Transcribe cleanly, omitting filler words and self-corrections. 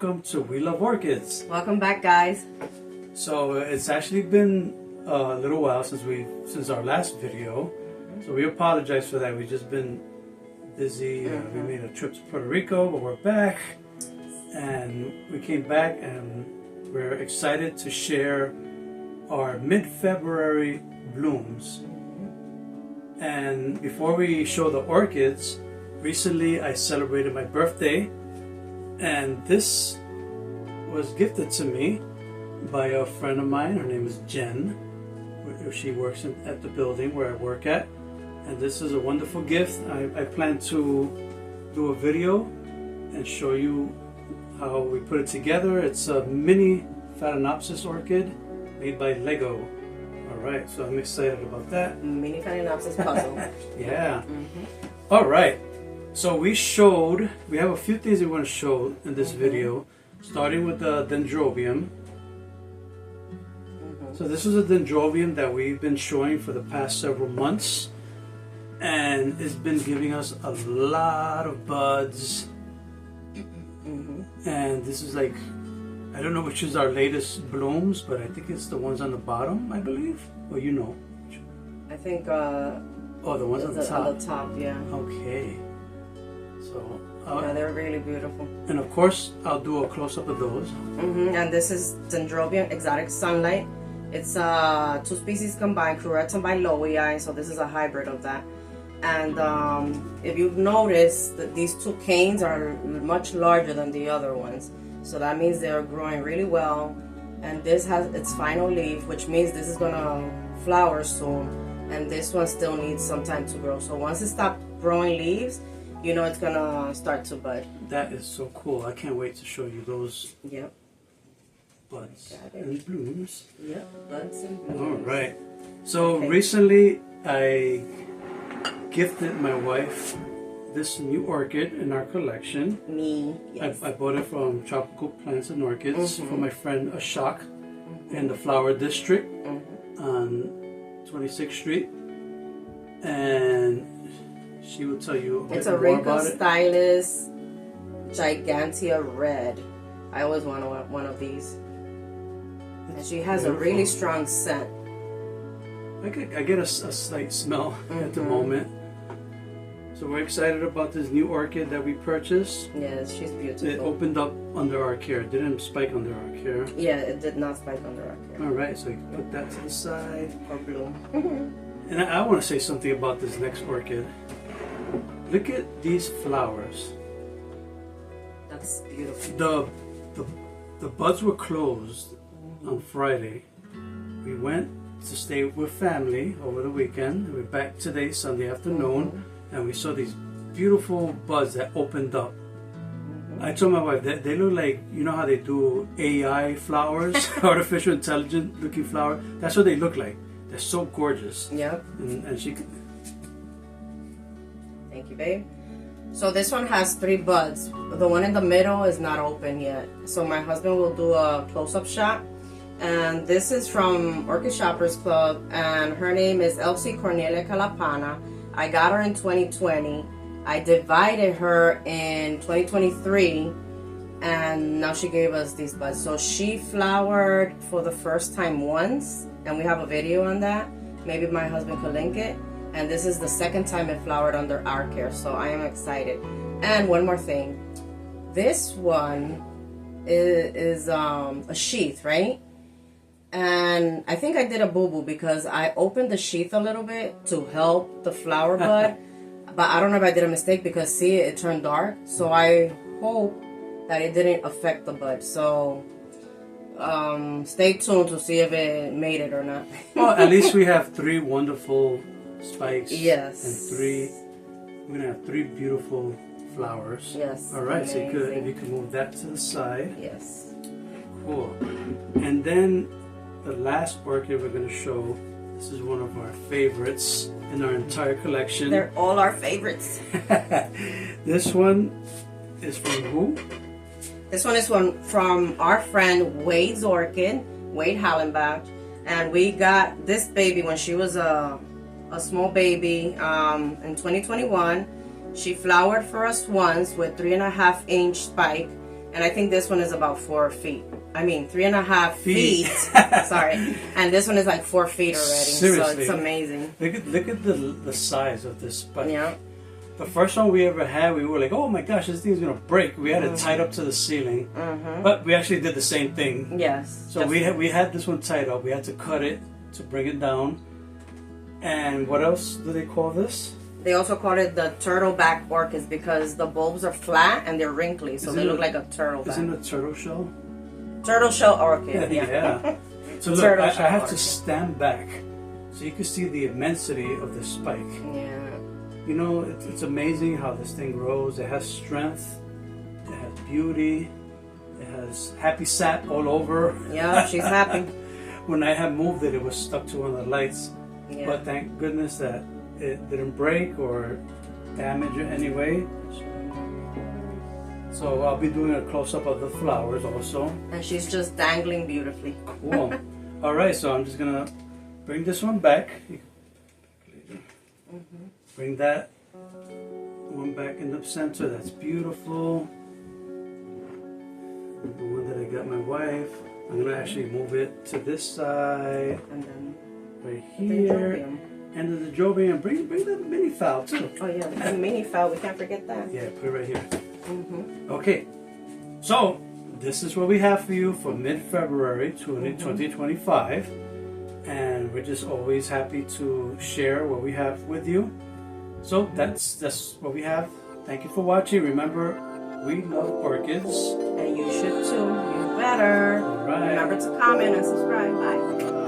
welcome to We Love Orchids. Welcome back, guys. So it's actually been a little while since our last video, so we apologize for that. We've just been busy. We made a trip to Puerto Rico, but we're back, and we came back and we're excited to share our mid-February blooms. And before we show the orchids, recently I celebrated my birthday, and this was gifted to me by a friend of mine. Her name is Jen. She works at the building where I work at, and this is a wonderful gift. I plan to do a video and show you how we put it together. It's a mini Phalaenopsis orchid made by Lego. Alright, so I'm excited about that. Mini Phalaenopsis puzzle. Yeah. Alright, so we have a few things we want to show in this video, starting with the dendrobium. So this is a dendrobium that we've been showing for the past several months, and it's been giving us a lot of buds. And this is like, I don't know which is our latest blooms, but I think it's the ones on the bottom, I believe. Well, you know. I think oh, the ones on the top. On the top, yeah. Okay. So yeah, they're really beautiful. And of course, I'll do a close-up of those. And this is Dendrobium Exotic Sunlight. It's two species combined, Cruretum bilowi, so this is a hybrid of that. And if you've noticed that these two canes are much larger than the other ones, so that means they're growing really well. And this has its final leaf, which means this is gonna flower soon, and this one still needs some time to grow. So once it stops growing leaves, you know it's gonna start to bud. That is so cool. I can't wait to show you those. Yep. Buds and blooms. Yep, buds and blooms. All right. So recently I gifted my wife this new orchid in our collection. Yes. I bought it from Tropical Plants and Orchids from my friend Ashok in the Flower District on 26th Street, and she will tell you a bit more about it. It's a Wrinkle Stylus Gigantea Red. I always want one of these. And she has a really strong scent. I get a slight smell at the moment. So we're excited about this new orchid that we purchased. Yes, she's beautiful. It opened up under our care. It didn't spike under our care. Yeah, it did not spike under our care. Alright, so you can put that to the side. Or bloom. And I want to say something about this next orchid. Look at these flowers. That's beautiful. The buds were closed on Friday. We went to stay with family over the weekend. We're back today, Sunday afternoon, and we saw these beautiful buds that opened up. I told my wife that they look like, you know how they do AI flowers, artificial intelligent looking flower. That's what they look like. They're so gorgeous. Yep. And she. Thank you, babe. So this one has 3 buds. The one in the middle is not open yet. So my husband will do a close-up shot. And this is from Orchid Shoppers Club, and her name is Elsie Cornelia Calapana. I got her in 2020. I divided her in 2023, and now she gave us these buds. So she flowered for the first time once, and we have a video on that. Maybe my husband could link it. And this is the second time it flowered under our care, so I am excited. And one more thing. This one is a sheath, right? And I think I did a boo-boo because I opened the sheath a little bit to help the flower bud. But I don't know if I did a mistake because, see, it turned dark. So I hope that it didn't affect the bud. So stay tuned to see if it made it or not. Well, at least we have 3 wonderful spikes. Yes. And we're gonna have 3 beautiful flowers. Yes. All right, so if you can move that to the side. Yes. Cool. And then the last orchid we're gonna show. This is one of our favorites in our entire collection. They're all our favorites. This one is from who? This one is from our friend Wade's Orchid, Wade Hallenbach, and we got this baby when she was a small baby in 2021. She flowered for us once with 3.5-inch spike, And I think this one is about 4 feet. I mean, 3.5 feet. Sorry. And this one is like 4 feet already. Seriously. So it's amazing. Look at the size of this spike. Yeah. The first one we ever had, we were like, oh my gosh, this thing's gonna break. We had it tied up to the ceiling. But we actually did the same thing. Yes. So we had this one tied up. We had to cut it to bring it down. And what else do they call this? They also call it the turtleback orchids because the bulbs are flat and they're wrinkly, so they look like a turtleback. Isn't it a turtle shell? Turtle shell orchid. Yeah. So look, I have to stand back so you can see the immensity of the spike. Yeah. You know, it's amazing how this thing grows. It has strength. It has beauty. It has happy sap all over. Yeah, she's happy. When I had moved it, it was stuck to one of the lights. Yeah. But thank goodness that it didn't break or damage in any way. So I'll be doing a close-up of the flowers also. And she's just dangling beautifully. Cool. All right, so I'm just gonna bring this one back. Bring that one back in the center. That's beautiful. And the one that I got my wife. I'm gonna actually move it to this side. And then Right here. And the dendrobium. Bring the mini fowl too. oh yeah, the mini fowl. We can't forget that. Yeah, put it right here. Okay, so this is what we have for you for mid-February 2025, and we're just always happy to share what we have with you. So that's what we have. Thank you for watching. Remember, we love orchids. And you should too. You better. All right. Remember to comment and subscribe. Bye.